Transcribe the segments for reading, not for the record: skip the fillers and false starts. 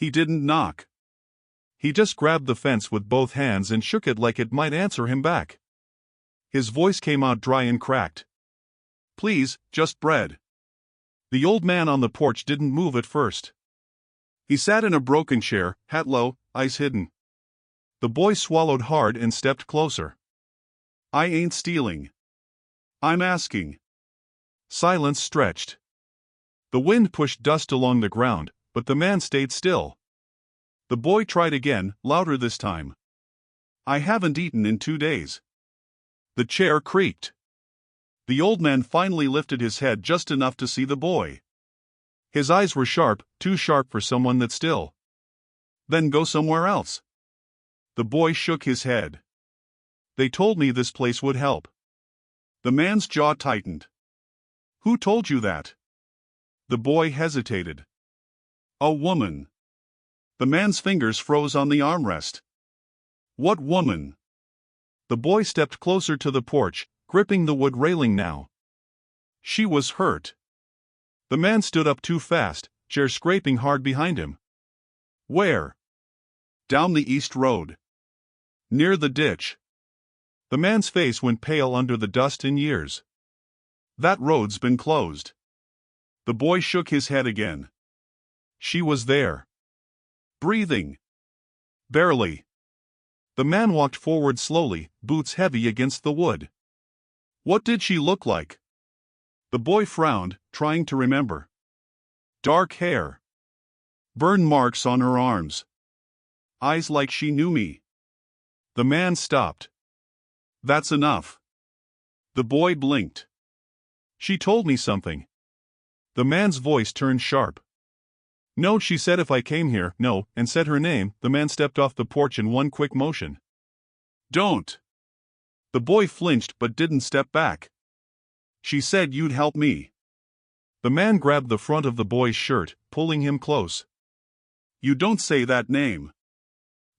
He didn't knock. He just grabbed the fence with both hands and shook it like it might answer him back. His voice came out dry and cracked. "Please, just bread." The old man on the porch didn't move at first. He sat in a broken chair, hat low, eyes hidden. The boy swallowed hard and stepped closer. "I ain't stealing. I'm asking." Silence stretched. The wind pushed dust along the ground, but the man stayed still. The boy tried again, louder this time. "I haven't eaten in 2 days." The chair creaked. The old man finally lifted his head just enough to see the boy. His eyes were sharp, too sharp for someone that's still. "Then go somewhere else." The boy shook his head. "They told me this place would help." The man's jaw tightened. "Who told you that?" The boy hesitated. "A woman." The man's fingers froze on the armrest. "What woman?" The boy stepped closer to the porch, gripping the wood railing now. "She was hurt." The man stood up too fast, chair scraping hard behind him. "Where?" "Down the east road. Near the ditch." The man's face went pale under the dust and years. "That road's been closed." The boy shook his head again. "She was there. Breathing. Barely." The man walked forward slowly, boots heavy against the wood. "What did she look like?" The boy frowned, trying to remember. "Dark hair. Burn marks on her arms. Eyes like she knew me." The man stopped. "That's enough." The boy blinked. "She told me something." The man's voice turned sharp. "No, she said if I came here, no," and said her name. The man stepped off the porch in one quick motion. "Don't." The boy flinched but didn't step back. "She said you'd help me." The man grabbed the front of the boy's shirt, pulling him close. "You don't say that name."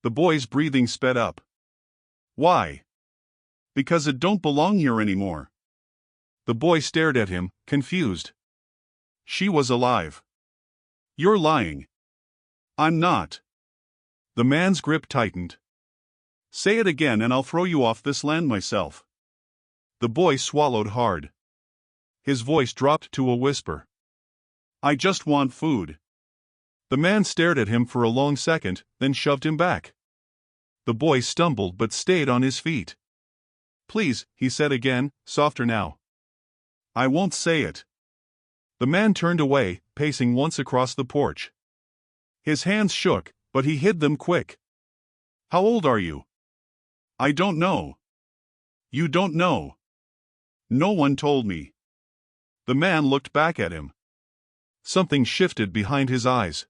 The boy's breathing sped up. "Why?" "Because it don't belong here anymore." The boy stared at him, confused. "She was alive." "You're lying." "I'm not." The man's grip tightened. "Say it again and I'll throw you off this land myself." The boy swallowed hard. His voice dropped to a whisper. "I just want food." The man stared at him for a long second, then shoved him back. The boy stumbled but stayed on his feet. "Please," he said again, softer now. "I won't say it." The man turned away, pacing once across the porch. His hands shook, but he hid them quick. "How old are you?" "I don't know." "You don't know?" "No one told me." The man looked back at him. Something shifted behind his eyes.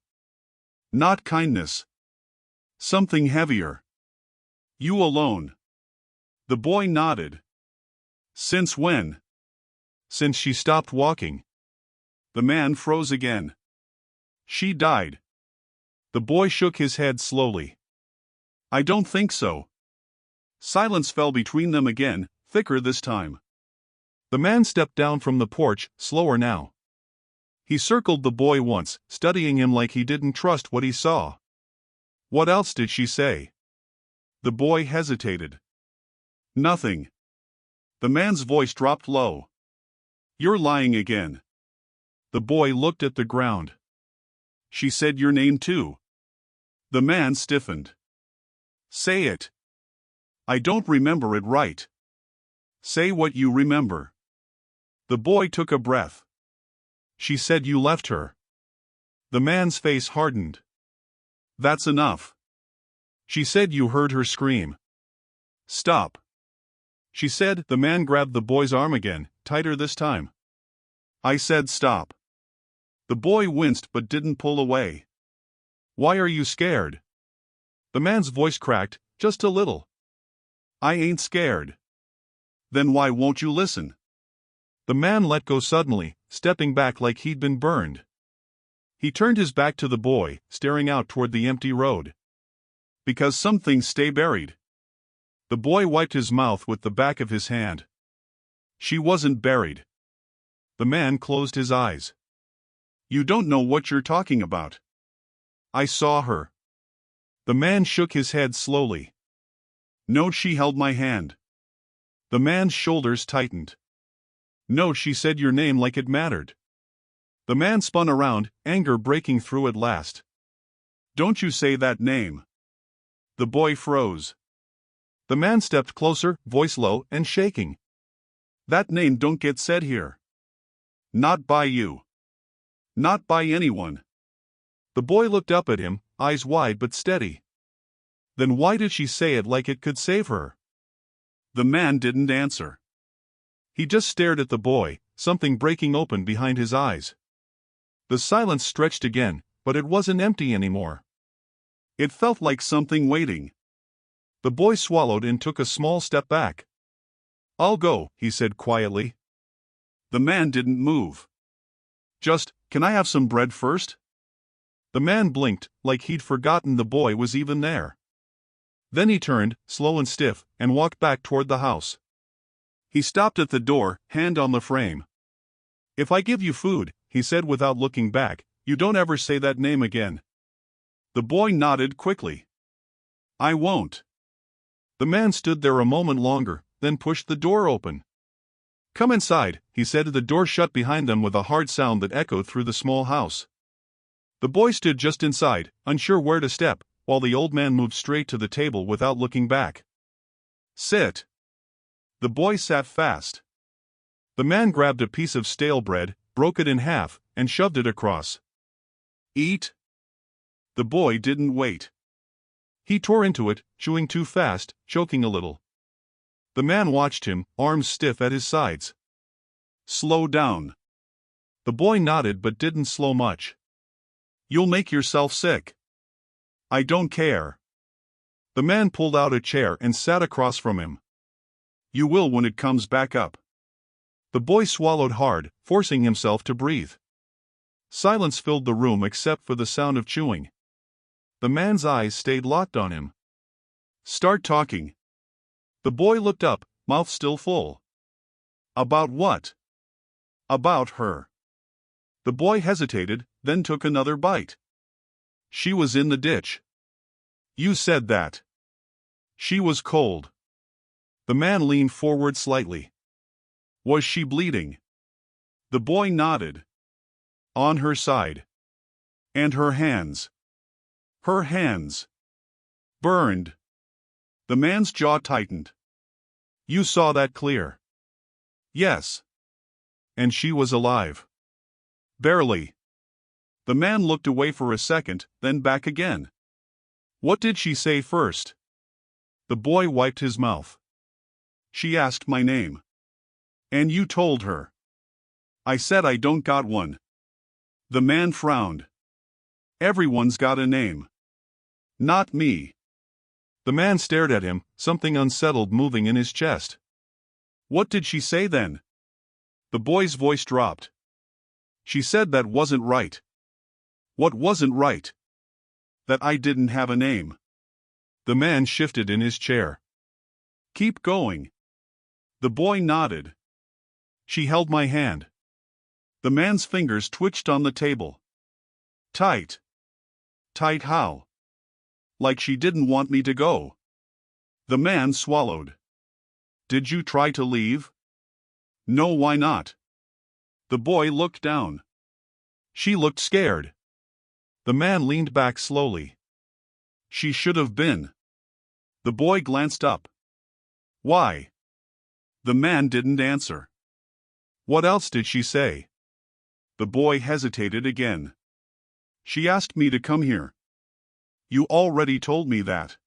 Not kindness. Something heavier. "You alone?" The boy nodded. "Since when?" "Since she stopped walking." The man froze again. "She died." The boy shook his head slowly. "I don't think so." Silence fell between them again, thicker this time. The man stepped down from the porch, slower now. He circled the boy once, studying him like he didn't trust what he saw. "What else did she say?" The boy hesitated. "Nothing." The man's voice dropped low. "You're lying again." The boy looked at the ground. "She said your name too." The man stiffened. "Say it." "I don't remember it right." "Say what you remember." The boy took a breath. "She said you left her." The man's face hardened. "That's enough." "She said you heard her scream." "Stop." "She said," the man grabbed the boy's arm again, tighter this time. "I said stop." The boy winced but didn't pull away. "Why are you scared?" The man's voice cracked, just a little. "I ain't scared." "Then why won't you listen?" The man let go suddenly, stepping back like he'd been burned. He turned his back to the boy, staring out toward the empty road. "Because some things stay buried." The boy wiped his mouth with the back of his hand. "She wasn't buried." The man closed his eyes. "You don't know what you're talking about." I saw her. The man shook his head slowly. No, she held my hand. The man's shoulders tightened. No, she said your name like it mattered. The man spun around, anger breaking through at last. Don't you say that name. The boy froze. The man stepped closer, voice low and shaking. That name don't get said here. Not by you. Not by anyone. The boy looked up at him, eyes wide but steady. Then why did she say it like it could save her? The man didn't answer. He just stared at the boy, something breaking open behind his eyes. The silence stretched again, but it wasn't empty anymore. It felt like something waiting. The boy swallowed and took a small step back. I'll go, he said quietly. The man didn't move. Just, can I have some bread first? The man blinked, like he'd forgotten the boy was even there. Then he turned, slow and stiff, and walked back toward the house. He stopped at the door, hand on the frame. If I give you food, he said without looking back, you don't ever say that name again. The boy nodded quickly. I won't. The man stood there a moment longer, then pushed the door open. Come inside, he said. The door shut behind them with a hard sound that echoed through the small house. The boy stood just inside, unsure where to step, while the old man moved straight to the table without looking back. Sit. The boy sat fast. The man grabbed a piece of stale bread, broke it in half, and shoved it across. Eat. The boy didn't wait. He tore into it, chewing too fast, choking a little. The man watched him, arms stiff at his sides. Slow down. The boy nodded but didn't slow much. You'll make yourself sick. I don't care. The man pulled out a chair and sat across from him. You will when it comes back up. The boy swallowed hard, forcing himself to breathe. Silence filled the room except for the sound of chewing. The man's eyes stayed locked on him. Start talking. The boy looked up, mouth still full. About what? About her. The boy hesitated, then took another bite. She was in the ditch. You said that. She was cold. The man leaned forward slightly. Was she bleeding? The boy nodded. On her side. And her hands. Her hands. Burned. The man's jaw tightened. You saw that clear. Yes. And she was alive. Barely. The man looked away for a second, then back again. What did she say first? The boy wiped his mouth. She asked my name. And you told her. I said I don't got one. The man frowned. Everyone's got a name. Not me. The man stared at him, something unsettled moving in his chest. What did she say then? The boy's voice dropped. She said that wasn't right. What wasn't right? That I didn't have a name. The man shifted in his chair. Keep going. The boy nodded. She held my hand. The man's fingers twitched on the table. Tight. Tight how? Like she didn't want me to go. The man swallowed. Did you try to leave? No, why not? The boy looked down. She looked scared. The man leaned back slowly. She should have been. The boy glanced up. Why? The man didn't answer. What else did she say? The boy hesitated again. She asked me to come here. You already told me that.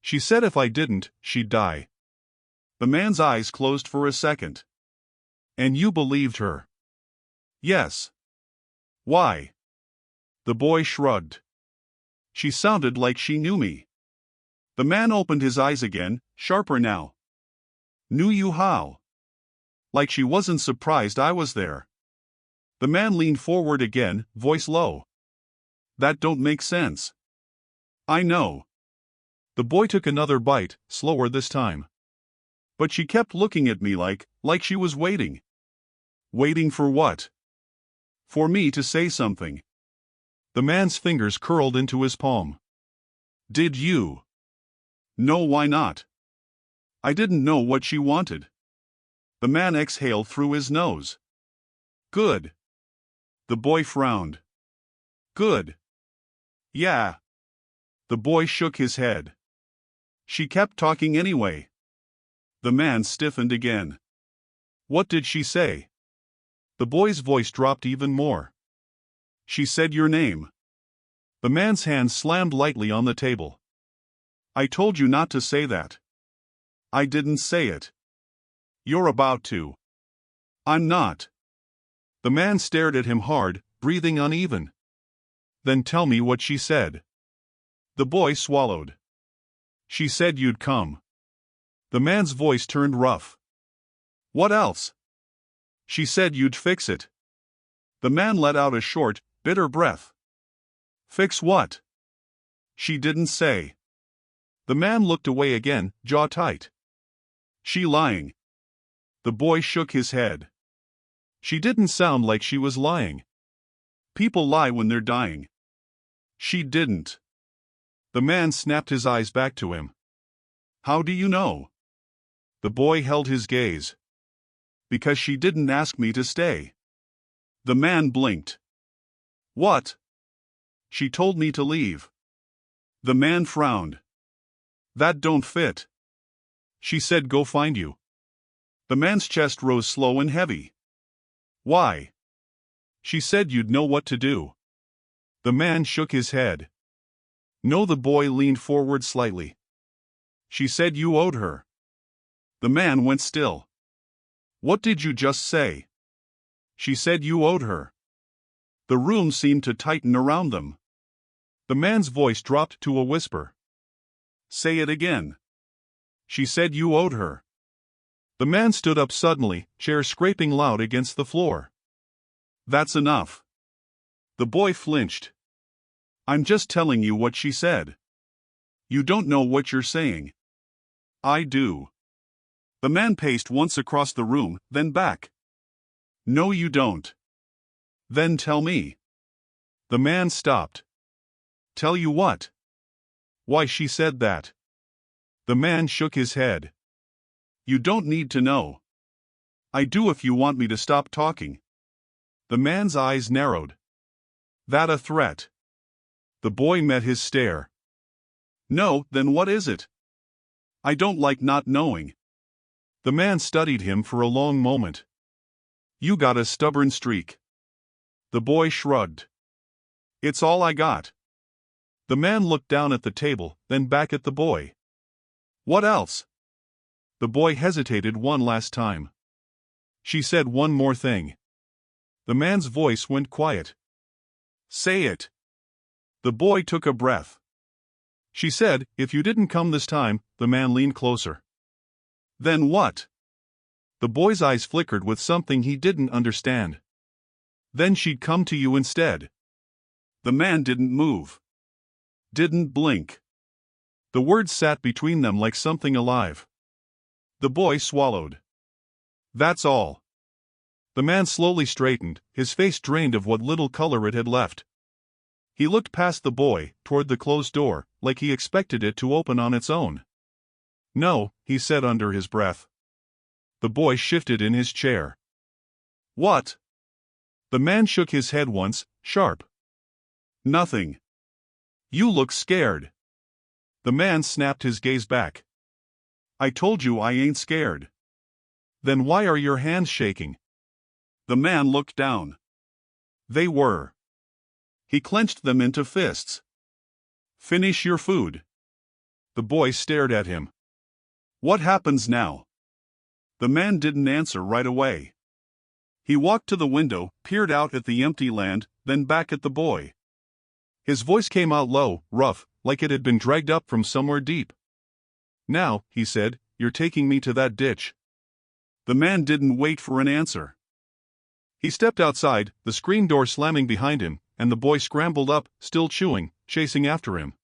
She said if I didn't, she'd die. The man's eyes closed for a second. And you believed her? Yes. Why? The boy shrugged. She sounded like she knew me. The man opened his eyes again, sharper now. Knew you how? Like she wasn't surprised I was there. The man leaned forward again, voice low. That don't make sense. I know. The boy took another bite, slower this time. But she kept looking at me like she was waiting. Waiting for what? For me to say something. The man's fingers curled into his palm. Did you? No, why not? I didn't know what she wanted. The man exhaled through his nose. Good. The boy frowned. Good. Yeah. The boy shook his head. She kept talking anyway. The man stiffened again. What did she say? The boy's voice dropped even more. She said your name. The man's hand slammed lightly on the table. I told you not to say that. I didn't say it. You're about to. I'm not. The man stared at him hard, breathing uneven. Then tell me what she said. The boy swallowed. She said you'd come. The man's voice turned rough. What else? She said you'd fix it. The man let out a short, bitter breath. Fix what? She didn't say. The man looked away again, jaw tight. She lying? The boy shook his head. She didn't sound like she was lying. People lie when they're dying. She didn't. The man snapped his eyes back to him. How do you know? The boy held his gaze. Because she didn't ask me to stay. The man blinked. What? She told me to leave. The man frowned. That don't fit. She said go find you. The man's chest rose slow and heavy. Why? She said you'd know what to do. The man shook his head. No, the boy leaned forward slightly. She said you owed her. The man went still. What did you just say? She said you owed her. The room seemed to tighten around them. The man's voice dropped to a whisper. Say it again. She said you owed her. The man stood up suddenly, chair scraping loud against the floor. That's enough. The boy flinched. I'm just telling you what she said. You don't know what you're saying. I do. The man paced once across the room, then back. No, you don't. Then tell me. The man stopped. Tell you what? Why she said that. The man shook his head. You don't need to know. I do if you want me to stop talking. The man's eyes narrowed. That a threat? The boy met his stare. No, then what is it? I don't like not knowing. The man studied him for a long moment. You got a stubborn streak. The boy shrugged. It's all I got. The man looked down at the table, then back at the boy. What else? The boy hesitated one last time. She said one more thing. The man's voice went quiet. Say it. The boy took a breath. She said, if you didn't come this time. The man leaned closer. Then what? The boy's eyes flickered with something he didn't understand. Then she'd come to you instead. The man didn't move. Didn't blink. The words sat between them like something alive. The boy swallowed. That's all. The man slowly straightened, his face drained of what little color it had left. He looked past the boy, toward the closed door, like he expected it to open on its own. No, he said under his breath. The boy shifted in his chair. What? The man shook his head once, sharp. Nothing. You look scared. The man snapped his gaze back. I told you I ain't scared. Then why are your hands shaking? The man looked down. They were. He clenched them into fists. Finish your food. The boy stared at him. What happens now? The man didn't answer right away. He walked to the window, peered out at the empty land, then back at the boy. His voice came out low, rough, like it had been dragged up from somewhere deep. Now, he said, you're taking me to that ditch. The man didn't wait for an answer. He stepped outside, the screen door slamming behind him, and the boy scrambled up, still chewing, chasing after him.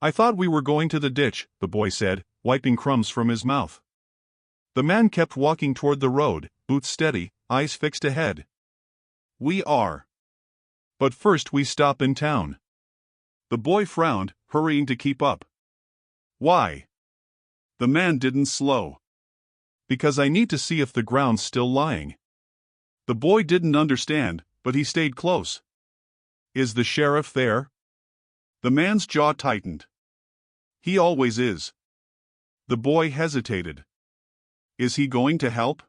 I thought we were going to the ditch, the boy said, wiping crumbs from his mouth. The man kept walking toward the road, boots steady, eyes fixed ahead. We are. But first we stop in town. The boy frowned, hurrying to keep up. Why? The man didn't slow. Because I need to see if the ground's still lying. The boy didn't understand, but he stayed close. Is the sheriff there? The man's jaw tightened. He always is. The boy hesitated. Is he going to help?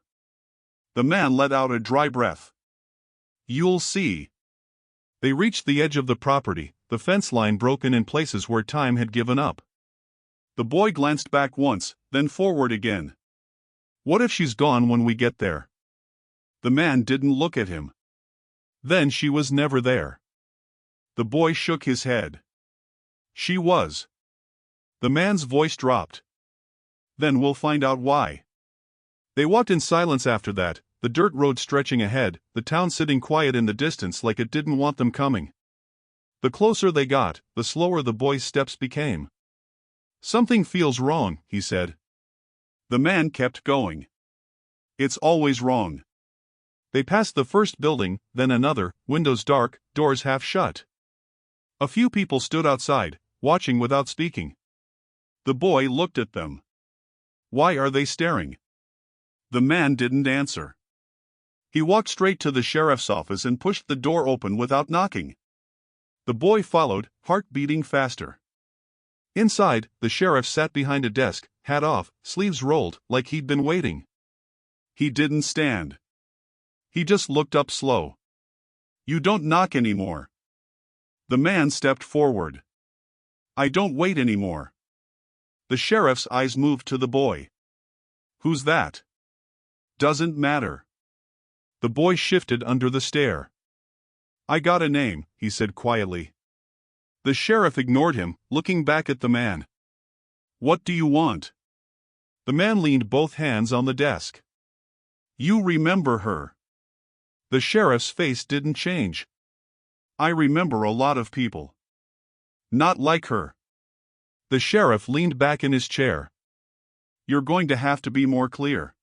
The man let out a dry breath. You'll see. They reached the edge of the property, the fence line broken in places where time had given up. The boy glanced back once, then forward again. What if she's gone when we get there? The man didn't look at him. Then she was never there. The boy shook his head. She was. The man's voice dropped. Then we'll find out why. They walked in silence after that, the dirt road stretching ahead, the town sitting quiet in the distance like it didn't want them coming. The closer they got, the slower the boy's steps became. Something feels wrong, he said. The man kept going. It's always wrong. They passed the first building, then another, windows dark, doors half shut. A few people stood outside, watching without speaking. The boy looked at them. Why are they staring? The man didn't answer. He walked straight to the sheriff's office and pushed the door open without knocking. The boy followed, heart beating faster. Inside, the sheriff sat behind a desk, hat off, sleeves rolled, like he'd been waiting. He didn't stand. He just looked up slow. You don't knock anymore. The man stepped forward. I don't wait anymore. The sheriff's eyes moved to the boy. Who's that? Doesn't matter. The boy shifted under the stare. I got a name, he said quietly. The sheriff ignored him, looking back at the man. What do you want? The man leaned both hands on the desk. You remember her. The sheriff's face didn't change. I remember a lot of people. Not like her. The sheriff leaned back in his chair. You're going to have to be more clear.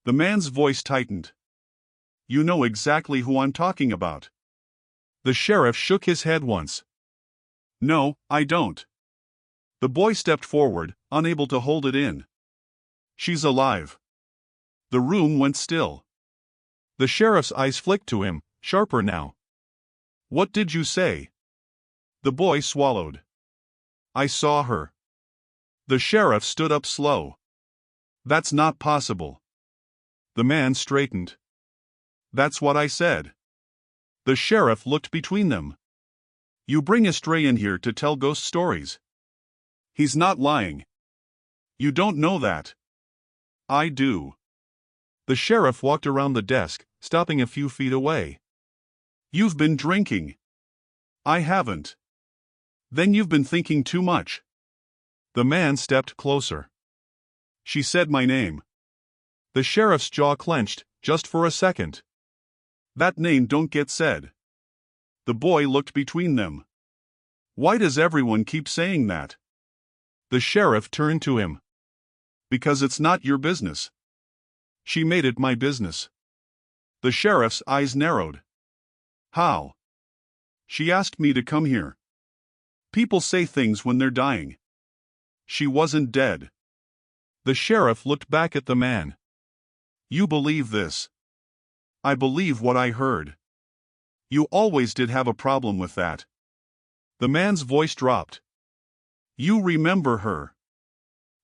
The man's voice tightened. You know exactly who I'm talking about. The sheriff shook his head once. No, I don't. The boy stepped forward, unable to hold it in. She's alive. The room went still. The sheriff's eyes flicked to him, sharper now. What did you say? The boy swallowed. I saw her. The sheriff stood up slow. That's not possible. The man straightened. That's what I said. The sheriff looked between them. You bring a stray in here to tell ghost stories. He's not lying. You don't know that. I do. The sheriff walked around the desk, stopping a few feet away. You've been drinking. I haven't. Then you've been thinking too much. The man stepped closer. She said my name. The sheriff's jaw clenched, just for a second. That name don't get said. The boy looked between them. Why does everyone keep saying that? The sheriff turned to him. Because it's not your business. She made it my business. The sheriff's eyes narrowed. How? She asked me to come here. People say things when they're dying. She wasn't dead. The sheriff looked back at the man. You believe this? I believe what I heard. You always did have a problem with that. The man's voice dropped. You remember her.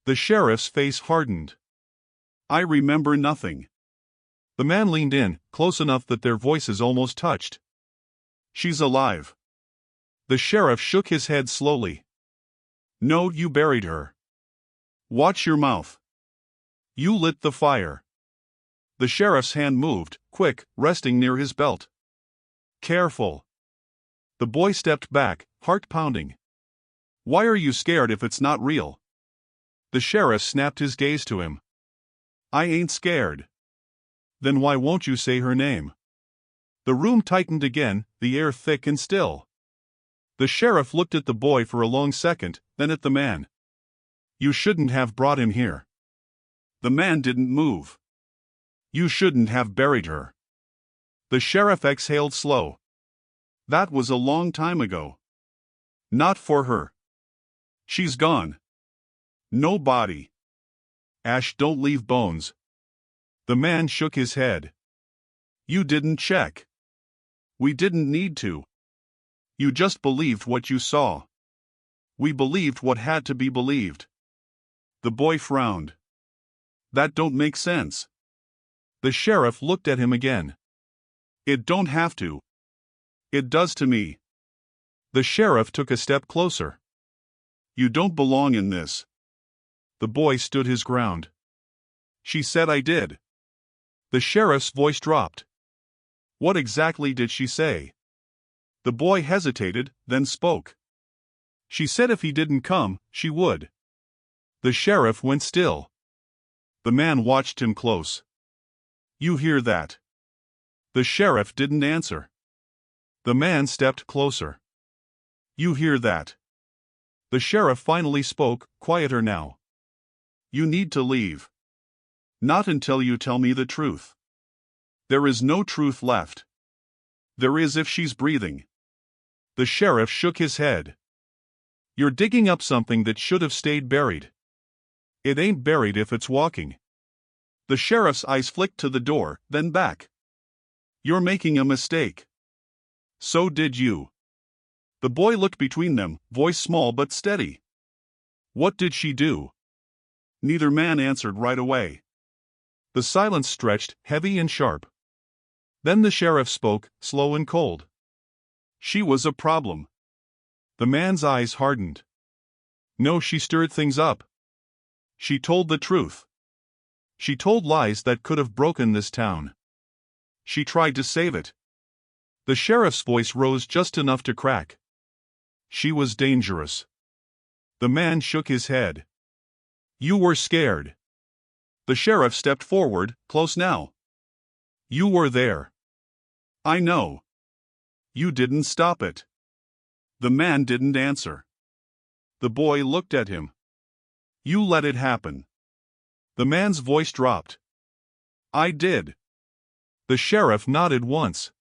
The sheriff's face hardened. I remember nothing. The man leaned in, close enough that their voices almost touched. She's alive. The sheriff shook his head slowly. No, you buried her. Watch your mouth. You lit the fire. The sheriff's hand moved, quick, resting near his belt. Careful. The boy stepped back, heart pounding. Why are you scared if it's not real? The sheriff snapped his gaze to him. I ain't scared. Then why won't you say her name? The room tightened again, the air thick and still. The sheriff looked at the boy for a long second, then at the man. You shouldn't have brought him here. The man didn't move. You shouldn't have buried her. The sheriff exhaled slow. That was a long time ago. Not for her. She's gone. No body. Ash, don't leave bones. The man shook his head. You didn't check. We didn't need to. You just believed what you saw. We believed what had to be believed. The boy frowned. That don't make sense. The sheriff looked at him again. It don't have to. It does to me. The sheriff took a step closer. You don't belong in this. The boy stood his ground. She said I did. The sheriff's voice dropped. What exactly did she say? The boy hesitated, then spoke. She said if he didn't come, she would. The sheriff went still. The man watched him close. You hear that? The sheriff didn't answer. The man stepped closer. You hear that? The sheriff finally spoke, quieter now. You need to leave. Not until you tell me the truth. There is no truth left. There is if she's breathing. The sheriff shook his head. You're digging up something that should have stayed buried. It ain't buried if it's walking. The sheriff's eyes flicked to the door, then back. You're making a mistake. So did you. The boy looked between them, voice small but steady. What did she do? Neither man answered right away. The silence stretched, heavy and sharp. Then the sheriff spoke, slow and cold. She was a problem. The man's eyes hardened. No, she stirred things up. She told the truth. She told lies that could have broken this town. She tried to save it. The sheriff's voice rose just enough to crack. She was dangerous. The man shook his head. You were scared. The sheriff stepped forward, close now. You were there. I know. You didn't stop it. The man didn't answer. The boy looked at him. You let it happen. The man's voice dropped. I did. The sheriff nodded once.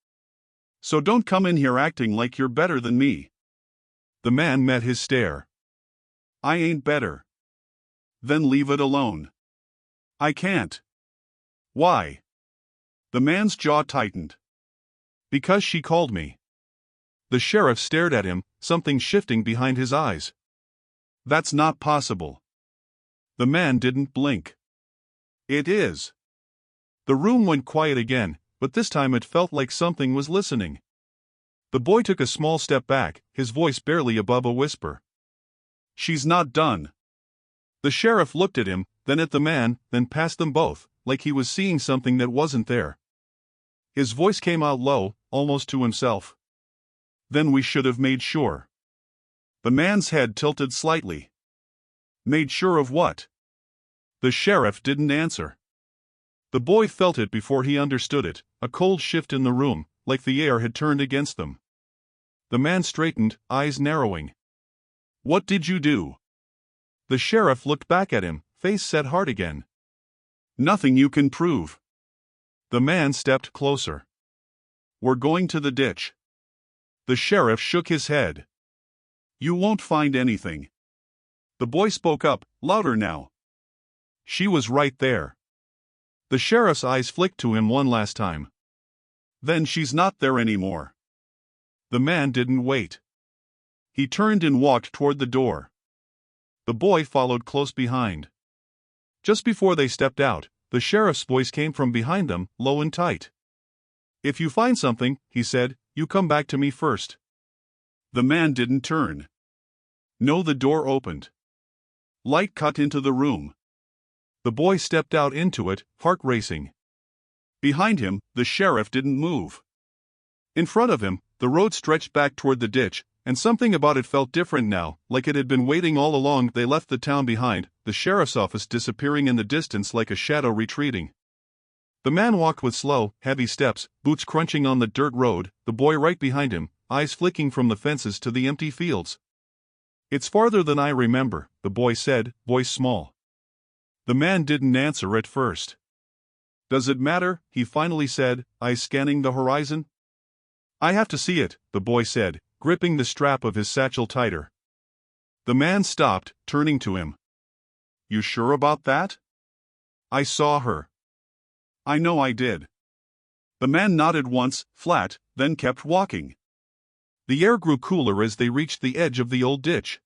So don't come in here acting like you're better than me. The man met his stare. I ain't better. Then leave it alone. I can't. Why? The man's jaw tightened. Because she called me. The sheriff stared at him, something shifting behind his eyes. That's not possible. The man didn't blink. It is. The room went quiet again, but this time it felt like something was listening. The boy took a small step back, his voice barely above a whisper. She's not done. The sheriff looked at him, then at the man, then past them both, like he was seeing something that wasn't there. His voice came out low, almost to himself. Then we should have made sure. The man's head tilted slightly. Made sure of what? The sheriff didn't answer. The boy felt it before he understood it, a cold shift in the room, like the air had turned against them. The man straightened, eyes narrowing. What did you do? The sheriff looked back at him, face set hard again. Nothing you can prove. The man stepped closer. We're going to the ditch. The sheriff shook his head. You won't find anything. The boy spoke up, louder now. She was right there. The sheriff's eyes flicked to him one last time. Then she's not there anymore. The man didn't wait. He turned and walked toward the door. The boy followed close behind. Just before they stepped out, the sheriff's voice came from behind them, low and tight. If you find something, he said, you come back to me first. The man didn't turn. No, the door opened. Light cut into the room. The boy stepped out into it, heart racing. Behind him, the sheriff didn't move. In front of him, the road stretched back toward the ditch, and something about it felt different now, like it had been waiting all along. They left the town behind, the sheriff's office disappearing in the distance like a shadow retreating. The man walked with slow, heavy steps, boots crunching on the dirt road, the boy right behind him, eyes flicking from the fences to the empty fields. It's farther than I remember, the boy said, voice small. The man didn't answer at first. Does it matter? He finally said, eyes scanning the horizon. I have to see it, the boy said, gripping the strap of his satchel tighter. The man stopped, turning to him. You sure about that? I saw her. I know I did. The man nodded once, flat, then kept walking. The air grew cooler as they reached the edge of the old ditch.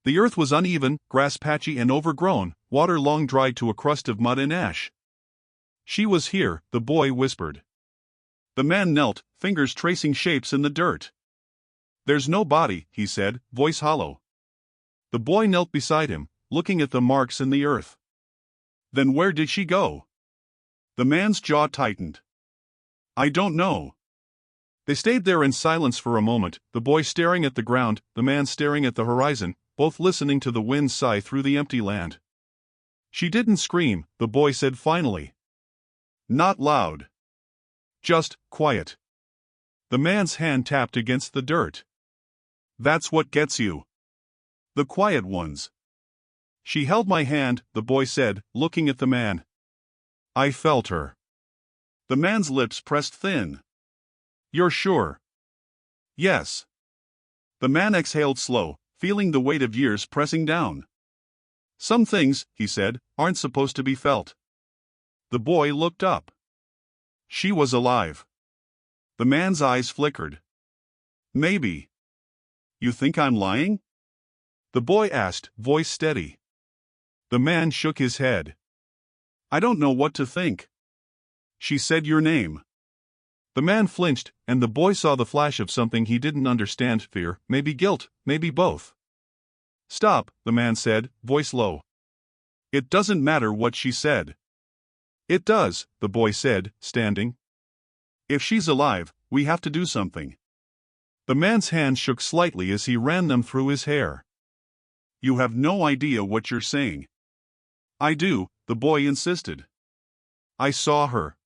The earth was uneven, grass patchy and overgrown, water long dried to a crust of mud and ash. She was here, the boy whispered. The man knelt, fingers tracing shapes in the dirt. There's no body, he said, voice hollow. The boy knelt beside him, looking at the marks in the earth. Then where did she go? The man's jaw tightened. I don't know. They stayed there in silence for a moment, the boy staring at the ground, the man staring at the horizon, both listening to the wind sigh through the empty land. She didn't scream, the boy said finally. Not loud. Just quiet. The man's hand tapped against the dirt. That's what gets you. The quiet ones. She held my hand, the boy said, looking at the man. I felt her. The man's lips pressed thin. You're sure? Yes. The man exhaled slow, feeling the weight of years pressing down. Some things, he said, aren't supposed to be felt. The boy looked up. She was alive. The man's eyes flickered. Maybe. You think I'm lying? The boy asked, voice steady. The man shook his head. I don't know what to think. She said your name. The man flinched, and the boy saw the flash of something he didn't understand, fear, maybe guilt, maybe both. Stop, the man said, voice low. It doesn't matter what she said. It does, the boy said, standing. If she's alive, we have to do something. The man's hand shook slightly as he ran them through his hair. You have no idea what you're saying. I do, the boy insisted. I saw her.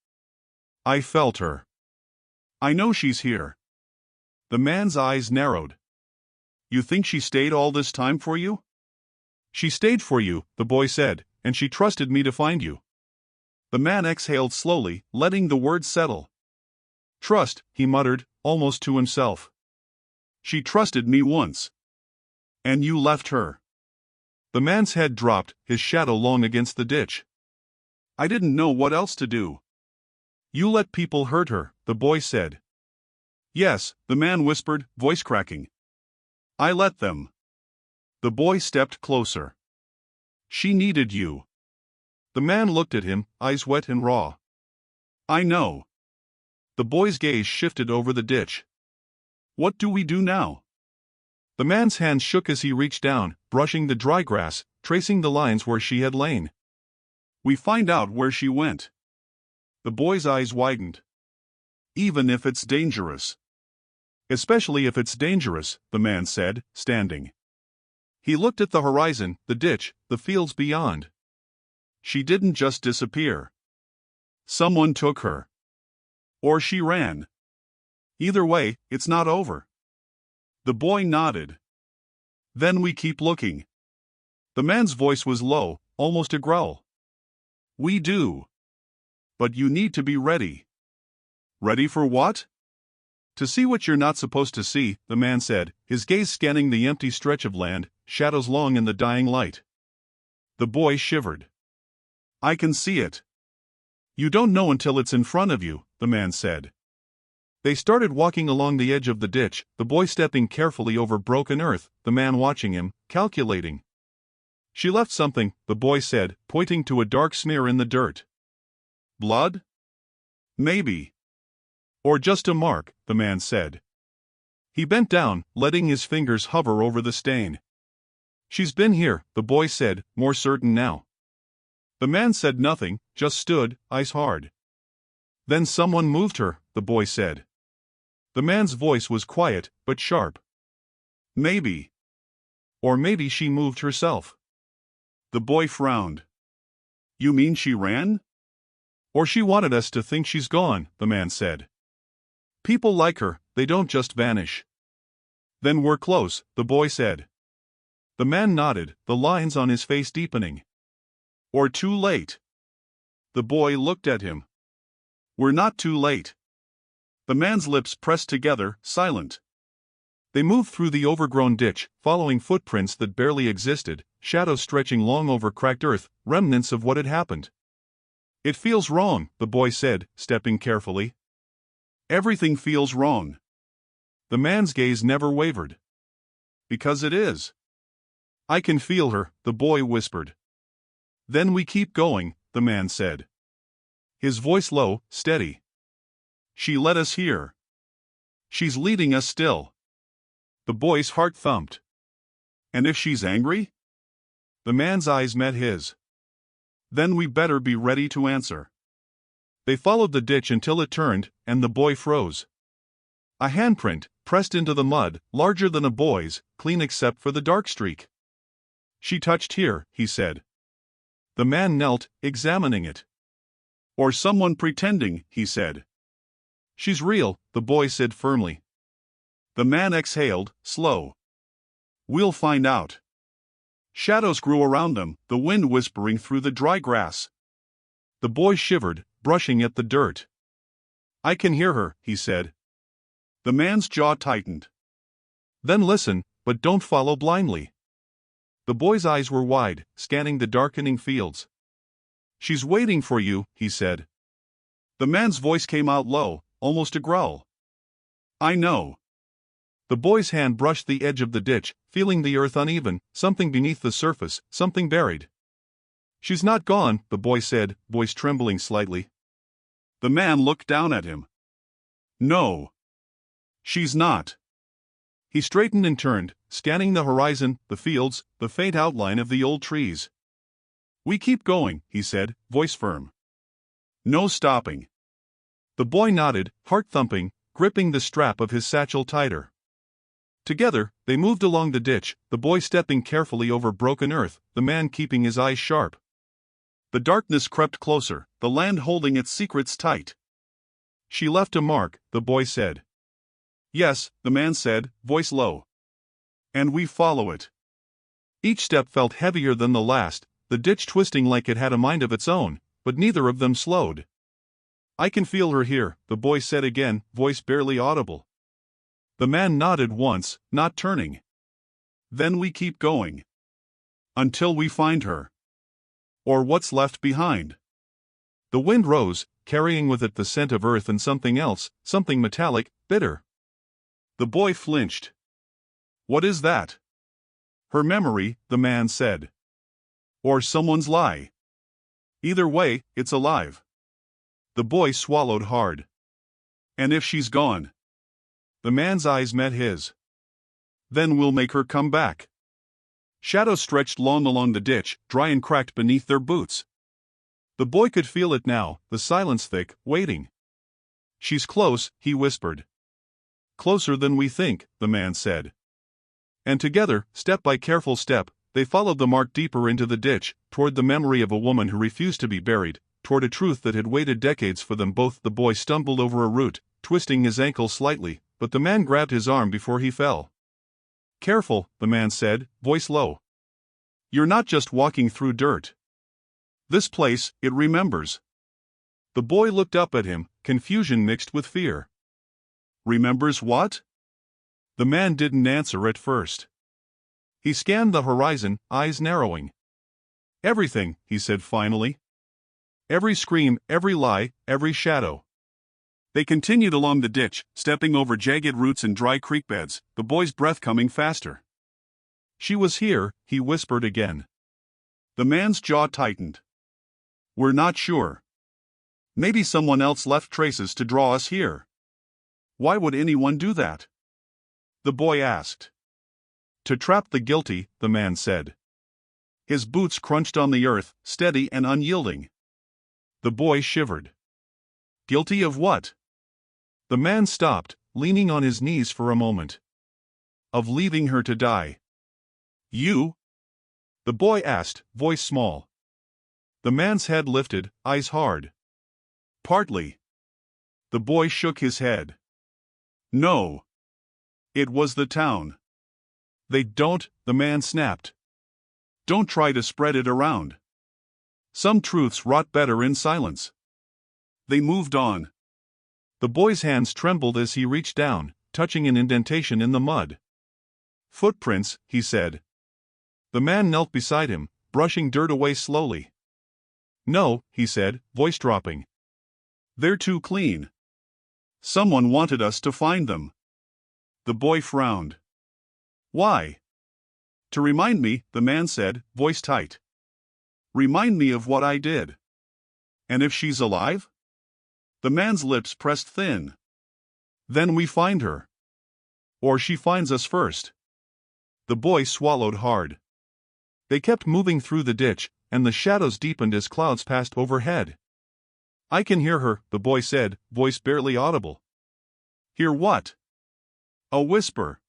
I felt her. I know she's here. The man's eyes narrowed. You think she stayed all this time for you? She stayed for you, the boy said, and she trusted me to find you. The man exhaled slowly, letting the words settle. Trust, he muttered, almost to himself. She trusted me once. And you left her. The man's head dropped, his shadow long against the ditch. I didn't know what else to do. You let people hurt her, the boy said. Yes, the man whispered, voice cracking. I let them. The boy stepped closer. She needed you. The man looked at him, eyes wet and raw. I know. The boy's gaze shifted over the ditch. What do we do now? The man's hand shook as he reached down, brushing the dry grass, tracing the lines where she had lain. We find out where she went. The boy's eyes widened. Even if it's dangerous. Especially if it's dangerous, the man said, standing. He looked at the horizon, the ditch, the fields beyond. She didn't just disappear. Someone took her. Or she ran. Either way, it's not over. The boy nodded. Then we keep looking. The man's voice was low, almost a growl. We do. But you need to be ready. Ready for what? To see what you're not supposed to see, the man said, his gaze scanning the empty stretch of land, shadows long in the dying light. The boy shivered. I can see it. You don't know until it's in front of you, the man said. They started walking along the edge of the ditch, the boy stepping carefully over broken earth, the man watching him, calculating. She left something, the boy said, pointing to a dark smear in the dirt. Blood? Maybe. Or just a mark, the man said. He bent down, letting his fingers hover over the stain. She's been here, the boy said, more certain now. The man said nothing, just stood, eyes hard. Then someone moved her, the boy said. The man's voice was quiet, but sharp. Maybe. Or maybe she moved herself. The boy frowned. You mean she ran? Or she wanted us to think she's gone, the man said. People like her, they don't just vanish. Then we're close, the boy said. The man nodded, the lines on his face deepening. Or too late. The boy looked at him. We're not too late. The man's lips pressed together, silent. They moved through the overgrown ditch, following footprints that barely existed, shadows stretching long over cracked earth, remnants of what had happened. It feels wrong, the boy said, stepping carefully. Everything feels wrong. The man's gaze never wavered. Because it is. I can feel her, the boy whispered. Then we keep going, the man said. His voice low, steady. She led us here. She's leading us still. The boy's heart thumped. And if she's angry? The man's eyes met his. Then we better be ready to answer. They followed the ditch until it turned, and the boy froze. A handprint, pressed into the mud, larger than a boy's, clean except for the dark streak. She touched here, he said. The man knelt, examining it. Or someone pretending, he said. She's real, the boy said firmly. The man exhaled, slow. We'll find out. Shadows grew around them, the wind whispering through the dry grass. The boy shivered, brushing at the dirt. I can hear her, he said. The man's jaw tightened. Then listen, but don't follow blindly. The boy's eyes were wide, scanning the darkening fields. She's waiting for you, he said. The man's voice came out low, almost a growl. I know. The boy's hand brushed the edge of the ditch, feeling the earth uneven, something beneath the surface, something buried. She's not gone, the boy said, voice trembling slightly. The man looked down at him. No. She's not. He straightened and turned, scanning the horizon, the fields, the faint outline of the old trees. We keep going, he said, voice firm. No stopping. The boy nodded, heart thumping, gripping the strap of his satchel tighter. Together, they moved along the ditch, the boy stepping carefully over broken earth, the man keeping his eyes sharp. The darkness crept closer, the land holding its secrets tight. She left a mark, the boy said. Yes, the man said, voice low. And we follow it. Each step felt heavier than the last, the ditch twisting like it had a mind of its own, but neither of them slowed. I can feel her here, the boy said again, voice barely audible. The man nodded once, not turning. Then we keep going. Until we find her. Or what's left behind. The wind rose, carrying with it the scent of earth and something else, something metallic, bitter. The boy flinched. What is that? Her memory, the man said. Or someone's lie. Either way, it's alive. The boy swallowed hard. And if she's gone? The man's eyes met his. Then we'll make her come back. Shadows stretched long along the ditch, dry and cracked beneath their boots. The boy could feel it now, the silence thick, waiting. She's close, he whispered. Closer than we think, the man said. And together, step by careful step, they followed the mark deeper into the ditch, toward the memory of a woman who refused to be buried, toward a truth that had waited decades for them both. The boy stumbled over a root, twisting his ankle slightly, but the man grabbed his arm before he fell. Careful, the man said, voice low. You're not just walking through dirt. This place, it remembers. The boy looked up at him, confusion mixed with fear. Remembers what? The man didn't answer at first. He scanned the horizon, eyes narrowing. Everything, he said finally. Every scream, every lie, every shadow. They continued along the ditch, stepping over jagged roots and dry creek beds, the boy's breath coming faster. She was here, he whispered again. The man's jaw tightened. We're not sure. Maybe someone else left traces to draw us here. Why would anyone do that? The boy asked. To trap the guilty, the man said. His boots crunched on the earth, steady and unyielding. The boy shivered. Guilty of what? The man stopped, leaning on his knees for a moment. Of leaving her to die. You? The boy asked, voice small. The man's head lifted, eyes hard. Partly. The boy shook his head. No. It was the town. They don't, the man snapped. Don't try to spread it around. Some truths rot better in silence. They moved on. The boy's hands trembled as he reached down, touching an indentation in the mud. "Footprints," he said. The man knelt beside him, brushing dirt away slowly. "No," he said, voice dropping. "They're too clean. Someone wanted us to find them." The boy frowned. "Why?" "To remind me," the man said, voice tight. "Remind me of what I did." "And if she's alive?" The man's lips pressed thin. "Then we find her. Or she finds us first." The boy swallowed hard. They kept moving through the ditch, and the shadows deepened as clouds passed overhead. "I can hear her," the boy said, voice barely audible. "Hear what?" "A whisper.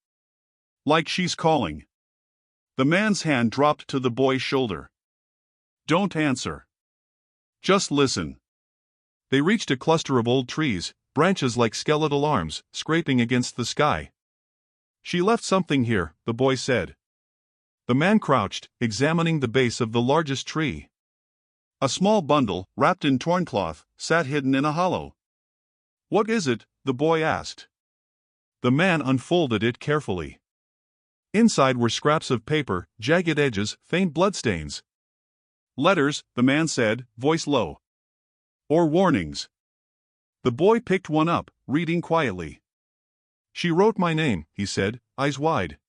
Like she's calling." The man's hand dropped to the boy's shoulder. "Don't answer. Just listen." They reached a cluster of old trees, branches like skeletal arms, scraping against the sky. "She left something here," the boy said. The man crouched, examining the base of the largest tree. A small bundle, wrapped in torn cloth, sat hidden in a hollow. "What is it?" the boy asked. The man unfolded it carefully. Inside were scraps of paper, jagged edges, faint bloodstains. "Letters," the man said, voice low. "Or warnings." The boy picked one up, reading quietly. "She wrote my name," he said, eyes wide.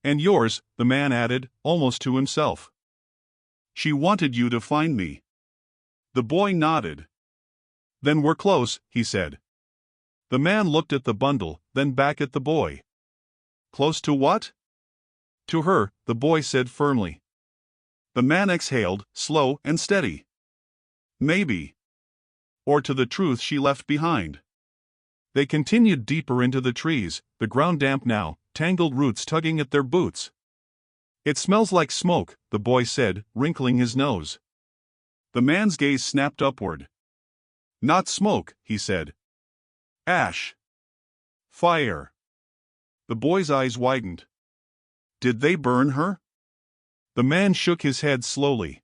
"And yours," the man added, almost to himself. "She wanted you to find me." The boy nodded. "Then we're close," he said. The man looked at the bundle, then back at the boy. "Close to what?" "To her," the boy said firmly. The man exhaled, slow and steady. "Maybe. Or to the truth she left behind." They continued deeper into the trees, the ground damp now, tangled roots tugging at their boots. "It smells like smoke," the boy said, wrinkling his nose. The man's gaze snapped upward. "Not smoke," he said. "Ash. Fire." The boy's eyes widened. "Did they burn her?" The man shook his head slowly.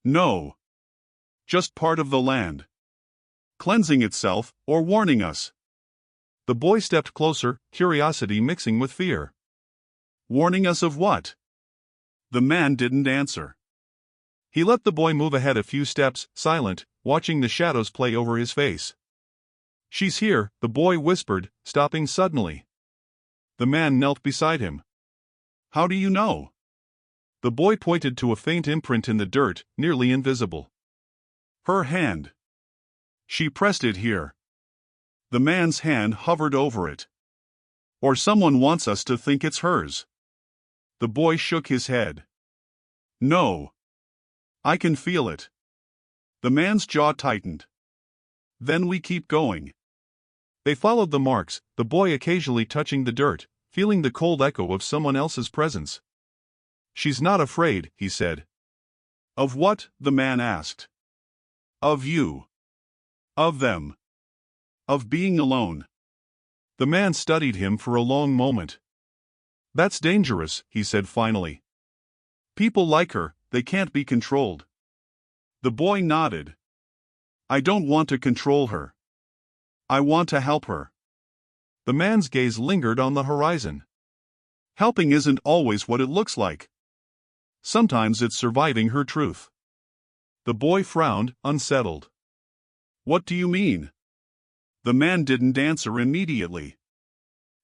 "No. Just part of the land. Cleansing itself, or warning us." The boy stepped closer, curiosity mixing with fear. "Warning us of what?" The man didn't answer. He let the boy move ahead a few steps, silent, watching the shadows play over his face. "She's here," the boy whispered, stopping suddenly. The man knelt beside him. "How do you know?" The boy pointed to a faint imprint in the dirt, nearly invisible. "Her hand. She pressed it here." The man's hand hovered over it. "Or someone wants us to think it's hers." The boy shook his head. "No. I can feel it." The man's jaw tightened. "Then we keep going." They followed the marks, the boy occasionally touching the dirt, feeling the cold echo of someone else's presence. "She's not afraid," he said. "Of what?" the man asked. "Of you. Of them. Of being alone." The man studied him for a long moment. "That's dangerous," he said finally. "People like her, they can't be controlled." The boy nodded. "I don't want to control her. I want to help her." The man's gaze lingered on the horizon. "Helping isn't always what it looks like. Sometimes it's surviving her truth." The boy frowned, unsettled. "What do you mean?" The man didn't answer immediately.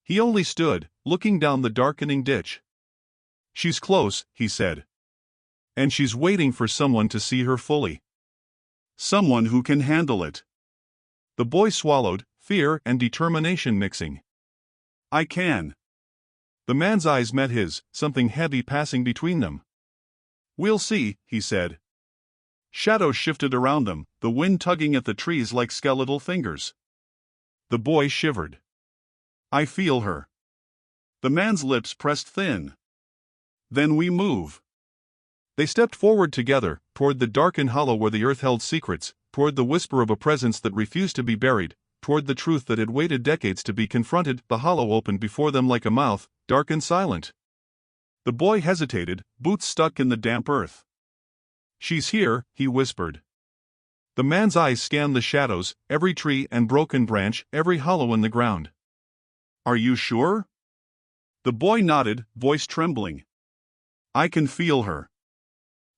He only stood, looking down the darkening ditch. "She's close," he said. "And she's waiting for someone to see her fully. Someone who can handle it." The boy swallowed, fear and determination mixing. "I can." The man's eyes met his, something heavy passing between them. "We'll see," he said. Shadows shifted around them, the wind tugging at the trees like skeletal fingers. The boy shivered. "I feel her." The man's lips pressed thin. "Then we move." They stepped forward together, toward the darkened hollow where the earth held secrets, toward the whisper of a presence that refused to be buried, toward the truth that had waited decades to be confronted. The hollow opened before them like a mouth, dark and silent. The boy hesitated, boots stuck in the damp earth. "She's here," he whispered. The man's eyes scanned the shadows, every tree and broken branch, every hollow in the ground. "Are you sure?" The boy nodded, voice trembling. "I can feel her."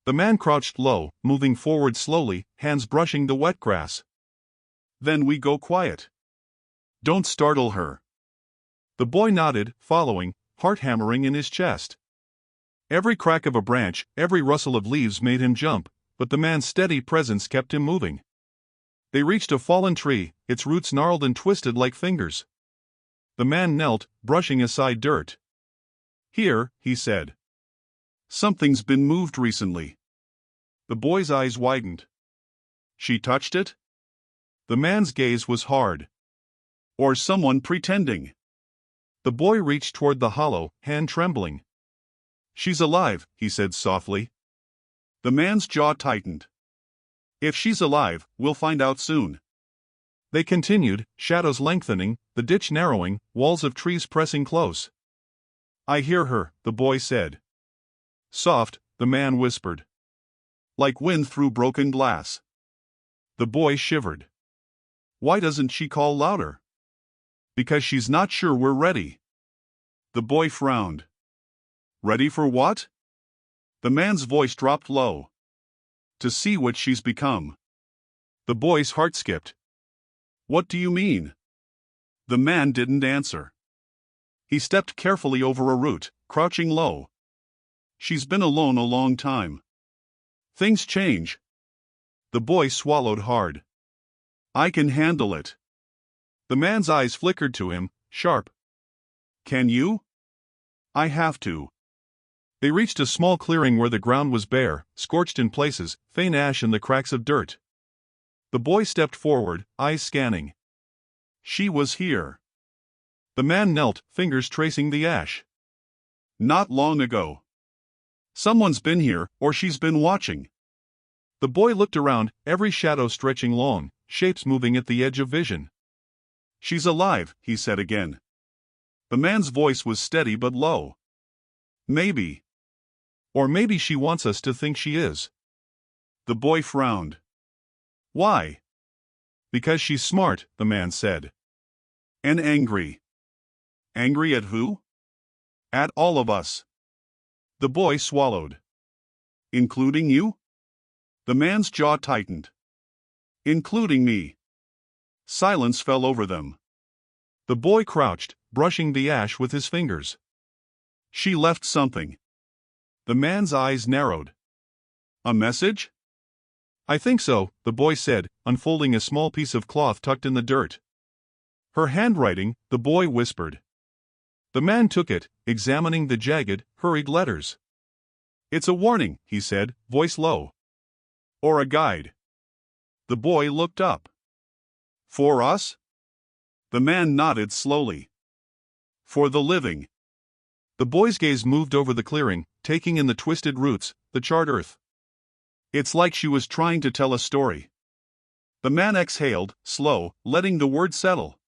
The man crouched low, moving forward slowly, hands brushing the wet grass. "Then we go quiet. Don't startle her." The boy nodded, following, heart hammering in his chest. Every crack of a branch, every rustle of leaves made him jump, but the man's steady presence kept him moving. They reached a fallen tree, its roots gnarled and twisted like fingers. The man knelt, brushing aside dirt. "Here," he said. "Something's been moved recently." The boy's eyes widened. "She touched it?" The man's gaze was hard. "Or someone pretending?" The boy reached toward the hollow, hand trembling. "She's alive," he said softly. The man's jaw tightened. "If she's alive, we'll find out soon." They continued, shadows lengthening, the ditch narrowing, walls of trees pressing close. "I hear her," the boy said. "Soft," the man whispered. "Like wind through broken glass." The boy shivered. "Why doesn't she call louder?" "Because she's not sure we're ready." The boy frowned. "Ready for what?" The man's voice dropped low. "To see what she's become." The boy's heart skipped. "What do you mean?" The man didn't answer. He stepped carefully over a root, crouching low. "She's been alone a long time. Things change." The boy swallowed hard. "I can handle it." The man's eyes flickered to him, sharp. "Can you?" "I have to." They reached a small clearing where the ground was bare, scorched in places, faint ash in the cracks of dirt. The boy stepped forward, eyes scanning. "She was here." The man knelt, fingers tracing the ash. "Not long ago." "Someone's been here, or she's been watching." The boy looked around, every shadow stretching long, shapes moving at the edge of vision. "She's alive," he said again. The man's voice was steady but low. "Maybe. Or maybe she wants us to think she is." The boy frowned. "Why?" "Because she's smart," the man said. "And angry." "Angry at who?" "At all of us." The boy swallowed. "Including you?" The man's jaw tightened. "Including me." Silence fell over them. The boy crouched, brushing the ash with his fingers. "She left something." The man's eyes narrowed. "A message?" "I think so," the boy said, unfolding a small piece of cloth tucked in the dirt. "Her handwriting," the boy whispered. The man took it, examining the jagged, hurried letters. "It's a warning," he said, voice low. "Or a guide." The boy looked up. "For us?" The man nodded slowly. "For the living." The boy's gaze moved over the clearing, taking in the twisted roots, the charred earth. "It's like she was trying to tell a story." The man exhaled, slow, letting the word settle.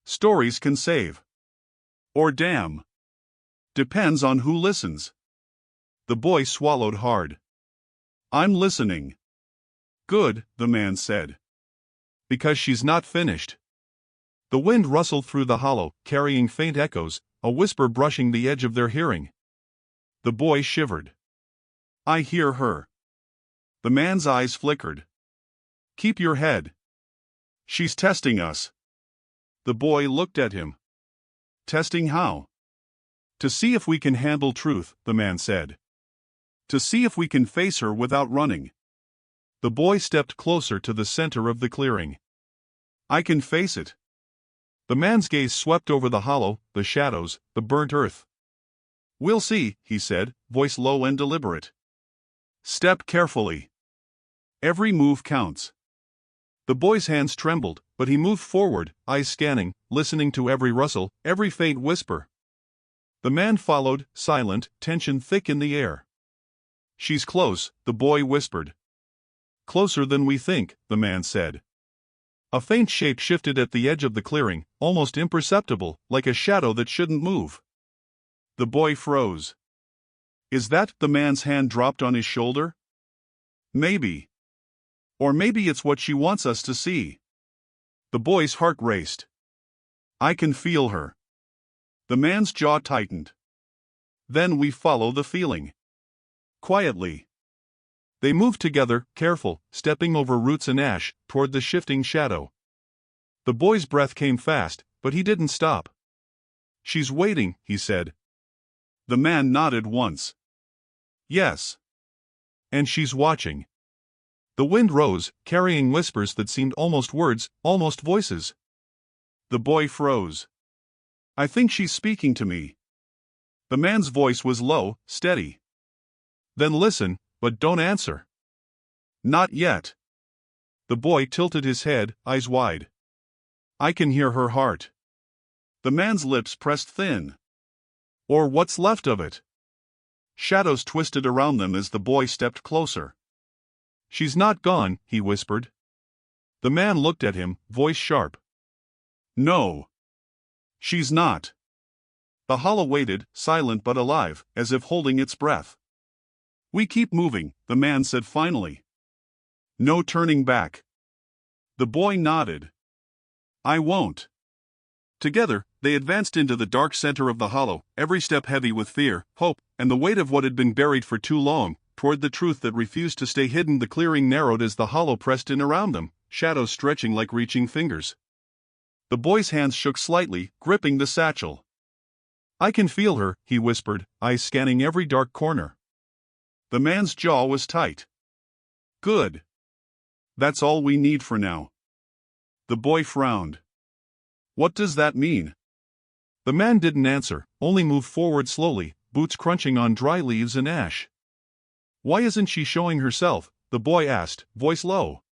"Stories can save. Or damn. Depends on who listens." The boy swallowed hard. "I'm listening." "Good," the man said. "Because she's not finished." The wind rustled through the hollow, carrying faint echoes, a whisper brushing the edge of their hearing. The boy shivered. "I hear her." The man's eyes flickered. "Keep your head. She's testing us." The boy looked at him. "Testing how?" "To see if we can handle truth," the man said. "To see if we can face her without running." The boy stepped closer to the center of the clearing. "I can face it." The man's gaze swept over the hollow, the shadows, the burnt earth. "We'll see," he said, voice low and deliberate. "Step carefully. Every move counts." The boy's hands trembled, but he moved forward, eyes scanning, listening to every rustle, every faint whisper. The man followed, silent, tension thick in the air. "She's close," the boy whispered. "Closer than we think," the man said. A faint shape shifted at the edge of the clearing, almost imperceptible, like a shadow that shouldn't move. The boy froze. "Is that?" The man's hand dropped on his shoulder. "Maybe." Or maybe it's what she wants us to see. The boy's heart raced. I can feel her. The man's jaw tightened. Then we follow the feeling. Quietly. They moved together, careful, stepping over roots and ash, toward the shifting shadow. The boy's breath came fast, but he didn't stop. She's waiting, he said. The man nodded once. Yes. And she's watching. The wind rose, carrying whispers that seemed almost words, almost voices. The boy froze. I think she's speaking to me. The man's voice was low, steady. Then listen, but don't answer. Not yet. The boy tilted his head, eyes wide. I can hear her heart. The man's lips pressed thin. Or what's left of it. Shadows twisted around them as the boy stepped closer. She's not gone, he whispered. The man looked at him, voice sharp. No. She's not. The hollow waited, silent but alive, as if holding its breath. We keep moving, the man said finally. No turning back. The boy nodded. I won't. Together, they advanced into the dark center of the hollow, every step heavy with fear, hope, and the weight of what had been buried for too long, toward the truth that refused to stay hidden. The clearing narrowed as the hollow pressed in around them, shadows stretching like reaching fingers. The boy's hands shook slightly, gripping the satchel. I can feel her, he whispered, eyes scanning every dark corner. The man's jaw was tight. Good. That's all we need for now. The boy frowned. What does that mean? The man didn't answer, only moved forward slowly, boots crunching on dry leaves and ash. Why isn't she showing herself? The boy asked, voice low.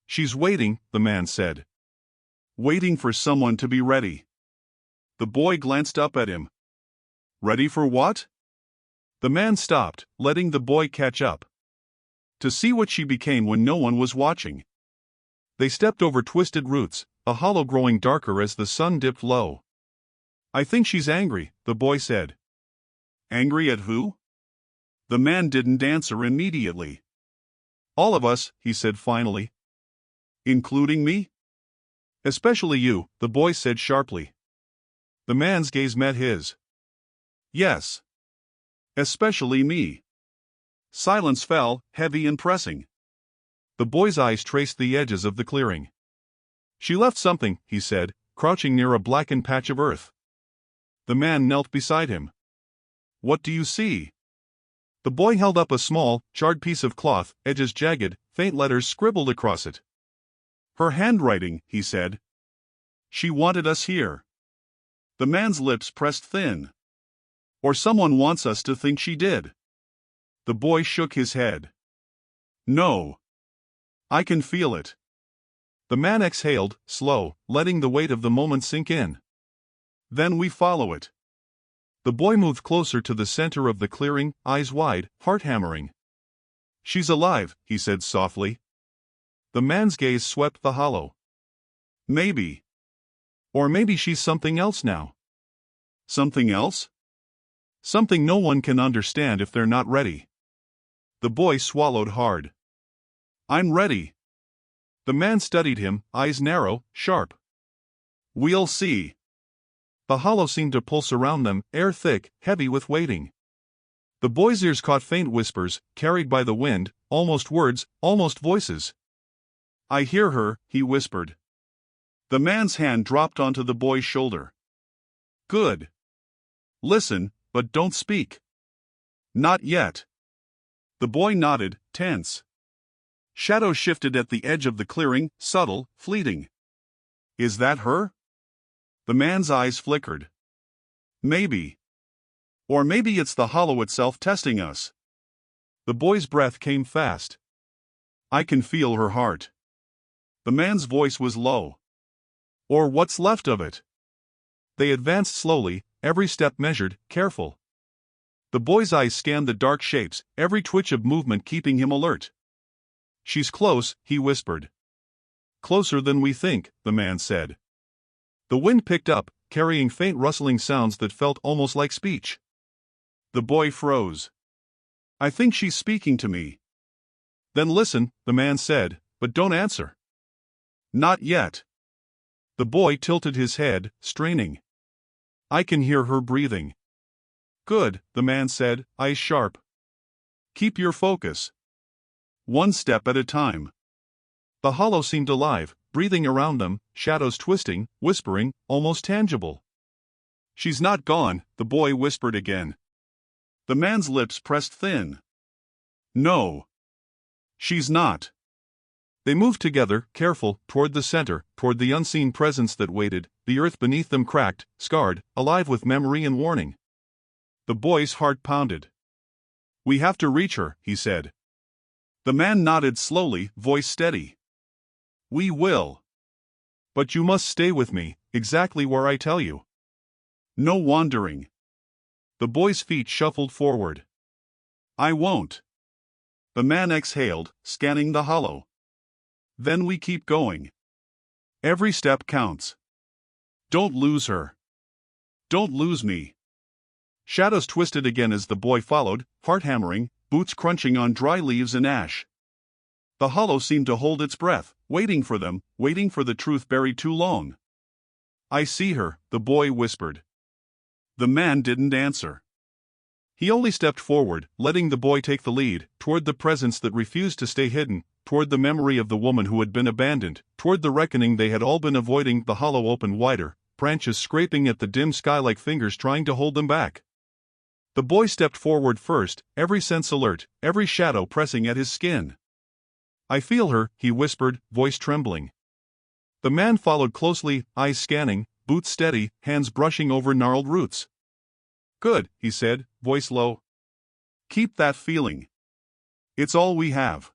She's waiting, the man said. Waiting for someone to be ready. The boy glanced up at him. Ready for what? The man stopped, letting the boy catch up. To see what she became when no one was watching. They stepped over twisted roots, a hollow growing darker as the sun dipped low. I think she's angry, the boy said. Angry at who? The man didn't answer immediately. All of us, he said finally. Including me? Especially you, the boy said sharply. The man's gaze met his. Yes. Especially me. Silence fell, heavy and pressing. The boy's eyes traced the edges of the clearing. She left something, he said, crouching near a blackened patch of earth. The man knelt beside him. What do you see? The boy held up a small, charred piece of cloth, edges jagged, faint letters scribbled across it. Her handwriting, he said. She wanted us here. The man's lips pressed thin. Or someone wants us to think she did. The boy shook his head. No. I can feel it. The man exhaled, slow, letting the weight of the moment sink in. Then we follow it. The boy moved closer to the center of the clearing, eyes wide, heart hammering. She's alive, he said softly. The man's gaze swept the hollow. Maybe. Or maybe she's something else now. Something else? Something no one can understand if they're not ready. The boy swallowed hard. I'm ready. The man studied him, eyes narrow, sharp. We'll see. The hollow seemed to pulse around them, air thick, heavy with waiting. The boy's ears caught faint whispers, carried by the wind, almost words, almost voices. I hear her, he whispered. The man's hand dropped onto the boy's shoulder. Good. Listen, but don't speak. Not yet. The boy nodded, tense. Shadows shifted at the edge of the clearing, subtle, fleeting. Is that her? The man's eyes flickered. Maybe. Or maybe it's the hollow itself testing us. The boy's breath came fast. I can feel her heart. The man's voice was low. Or what's left of it? They advanced slowly, every step measured, careful. The boy's eyes scanned the dark shapes, every twitch of movement keeping him alert. She's close, he whispered. Closer than we think, the man said. The wind picked up, carrying faint rustling sounds that felt almost like speech. The boy froze. I think she's speaking to me. Then listen, the man said, but don't answer. Not yet. The boy tilted his head, straining. I can hear her breathing. Good, the man said, eyes sharp. Keep your focus. One step at a time. The hollow seemed alive, breathing around them, shadows twisting, whispering, almost tangible. She's not gone, the boy whispered again. The man's lips pressed thin. No. She's not. They moved together, careful, toward the center, toward the unseen presence that waited, the earth beneath them cracked, scarred, alive with memory and warning. The boy's heart pounded. We have to reach her, he said. The man nodded slowly, voice steady. We will. But you must stay with me, exactly where I tell you. No wandering. The boy's feet shuffled forward. I won't. The man exhaled, scanning the hollow. Then we keep going. Every step counts. Don't lose her. Don't lose me. Shadows twisted again as the boy followed, heart hammering, boots crunching on dry leaves and ash. The hollow seemed to hold its breath, waiting for them, waiting for the truth buried too long. I see her, the boy whispered. The man didn't answer. He only stepped forward, letting the boy take the lead, toward the presence that refused to stay hidden, toward the memory of the woman who had been abandoned, toward the reckoning they had all been avoiding. The hollow opened wider, branches scraping at the dim sky like fingers trying to hold them back. The boy stepped forward first, every sense alert, every shadow pressing at his skin. I feel her, he whispered, voice trembling. The man followed closely, eyes scanning, boots steady, hands brushing over gnarled roots. Good, he said, voice low. Keep that feeling. It's all we have.